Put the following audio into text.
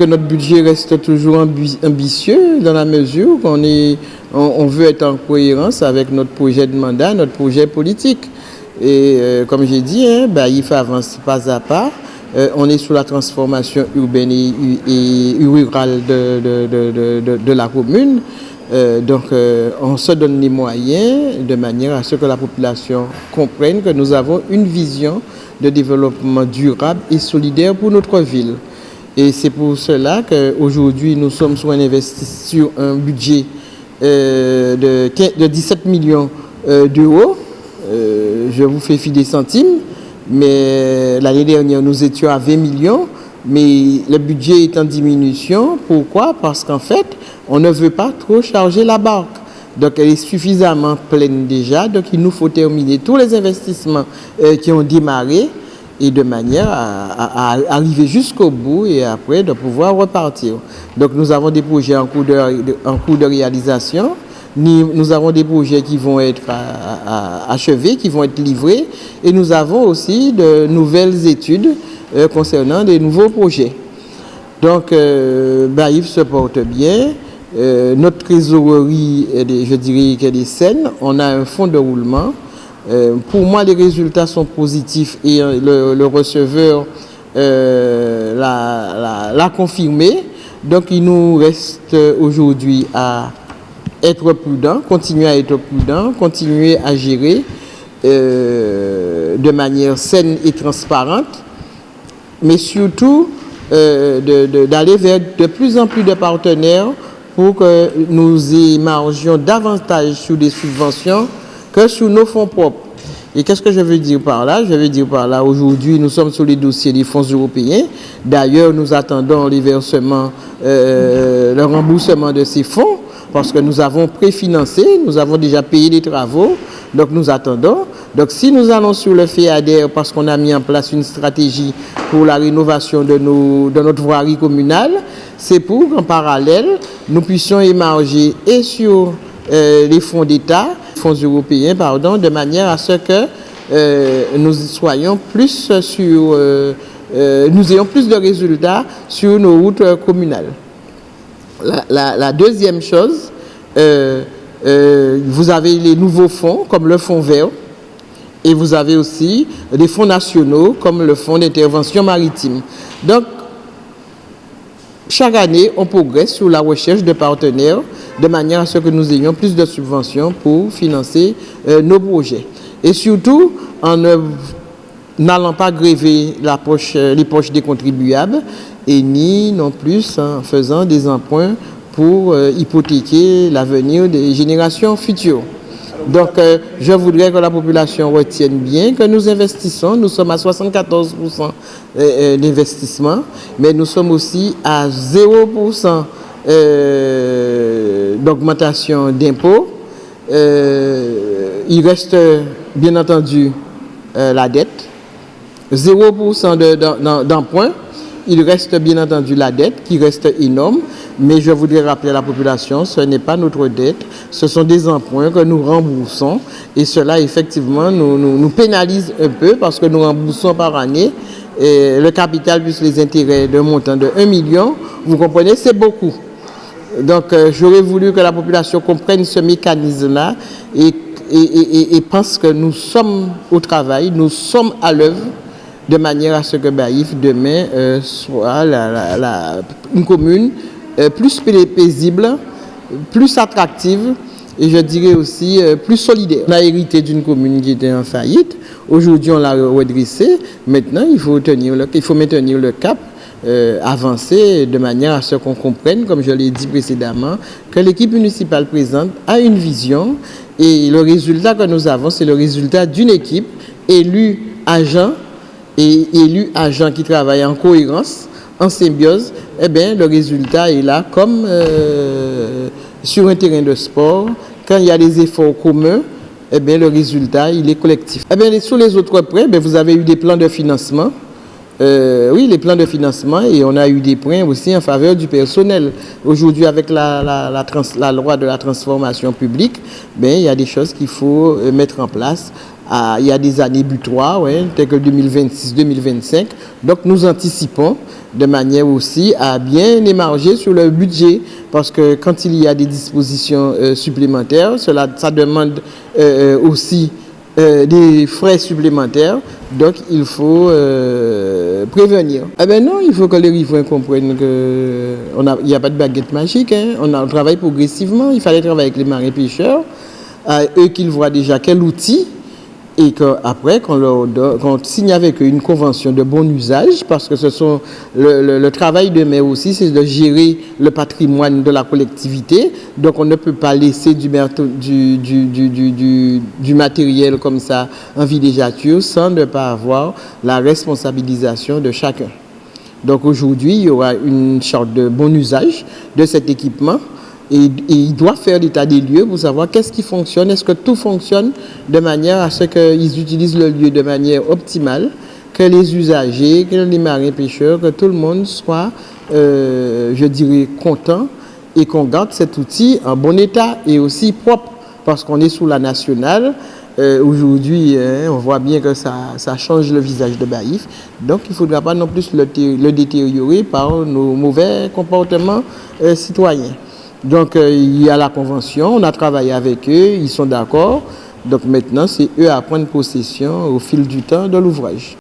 Que notre budget reste toujours ambitieux dans la mesure on veut être en cohérence avec notre projet de mandat, notre projet politique. Et comme j'ai dit, Baïf avance pas à pas. On est sous la transformation urbaine et rurale de la commune. Donc on se donne les moyens de manière à ce que la population comprenne que nous avons une vision de développement durable et solidaire pour notre ville. Et c'est pour cela qu'aujourd'hui nous sommes sur un budget de 17 millions d'euros. Je vous fais fi des centimes, mais l'année dernière nous étions à 20 millions, mais le budget est en diminution. Pourquoi? Parce qu'en fait, on ne veut pas trop charger la barque. Donc elle est suffisamment pleine déjà, donc il nous faut terminer tous les investissements qui ont démarré et de manière à arriver jusqu'au bout et après de pouvoir repartir. Donc nous avons des projets en cours de réalisation. Nous avons des projets qui vont être achevés, qui vont être livrés, et nous avons aussi de nouvelles études concernant des nouveaux projets. Donc, Baïf se porte bien. Notre trésorerie, je dirais qu'elle est saine. On a un fonds de roulement. Pour moi, les résultats sont positifs et le receveur l'a confirmé. Donc, il nous reste aujourd'hui à être prudent, continuer à être prudent, continuer à gérer de manière saine et transparente, mais surtout d'aller vers de plus en plus de partenaires pour que nous émargions davantage sur des subventions que sur nos fonds propres. Et qu'est-ce que je veux dire par là? Je veux dire par là, aujourd'hui, nous sommes sur les dossiers des fonds européens. D'ailleurs, nous attendons les versements, le remboursement de ces fonds, parce que nous avons préfinancé, nous avons déjà payé les travaux, donc nous attendons. Donc si nous allons sur le FEADER, parce qu'on a mis en place une stratégie pour la rénovation de notre voirie communale, c'est pour qu'en parallèle, nous puissions émarger et sur les fonds d'État, fonds européens, pardon, de manière à ce que nous soyons plus sur, nous ayons plus de résultats sur nos routes communales. La deuxième chose, vous avez les nouveaux fonds comme le fonds vert et vous avez aussi des fonds nationaux comme le fonds d'intervention maritime. Donc, chaque année, on progresse sur la recherche de partenaires de manière à ce que nous ayons plus de subventions pour financer nos projets. Et surtout, en n'allant pas gréver les poches des contribuables, et ni non plus en faisant des emprunts pour hypothéquer l'avenir des générations futures. Donc, je voudrais que la population retienne bien que nous investissons. Nous sommes à 74% d'investissement, mais nous sommes aussi à 0% d'augmentation d'impôts. Il reste, bien entendu, la dette. 0% d'emprunt. Il reste bien entendu la dette qui reste énorme, mais je voudrais rappeler à la population, ce n'est pas notre dette, ce sont des emprunts que nous remboursons et cela effectivement nous pénalise un peu parce que nous remboursons par année et le capital plus les intérêts d'un montant de 1 million, vous comprenez, c'est beaucoup. Donc j'aurais voulu que la population comprenne ce mécanisme-là et pense que nous sommes au travail, nous sommes à l'œuvre, de manière à ce que Baïf demain soit une commune plus paisible, plus attractive et je dirais aussi plus solidaire. On a hérité d'une commune qui était en faillite. Aujourd'hui, on l'a redressée. Maintenant, il faut maintenir le cap, avancer de manière à ce qu'on comprenne, comme je l'ai dit précédemment, que l'équipe municipale présente a une vision et le résultat que nous avons, c'est le résultat d'une équipe élue agent et élus agents qui travaillent en cohérence, en symbiose, eh bien, le résultat est là comme sur un terrain de sport. Quand il y a des efforts communs, eh bien, le résultat, il est collectif. Eh bien, sur les autres points, vous avez eu des plans de financement. Oui, les plans de financement et on a eu des points aussi en faveur du personnel. Aujourd'hui, avec la loi de la transformation publique, il y a des choses qu'il faut mettre en place il y a des années butoirs, ouais, telles que 2026-2025. Donc nous anticipons de manière aussi à bien émarger sur le budget, parce que quand il y a des dispositions supplémentaires, ça demande aussi des frais supplémentaires, donc il faut prévenir. Eh bien non, il faut que les riverains comprennent qu'il n'y a pas de baguette magique, hein. On travaille progressivement, il fallait travailler avec les marins pêcheurs, eux qu'ils voient déjà quel outil, et qu'après, qu'on signe avec eux une convention de bon usage, parce que ce sont le travail de maire aussi, c'est de gérer le patrimoine de la collectivité. Donc on ne peut pas laisser du matériel comme ça en villégiature sans ne pas avoir la responsabilisation de chacun. Donc aujourd'hui, il y aura une sorte de bon usage de cet équipement. Et il doit faire l'état des lieux pour savoir qu'est-ce qui fonctionne, est-ce que tout fonctionne de manière à ce qu'ils utilisent le lieu de manière optimale, que les usagers, que les marins pêcheurs, que tout le monde soit, je dirais, content et qu'on garde cet outil en bon état et aussi propre, parce qu'on est sous la nationale. Aujourd'hui, on voit bien que ça change le visage de Baïf, donc il ne faudra pas non plus le détériorer par nos mauvais comportements citoyens. Donc, il y a la convention, on a travaillé avec eux, ils sont d'accord. Donc maintenant, c'est eux à prendre possession au fil du temps de l'ouvrage.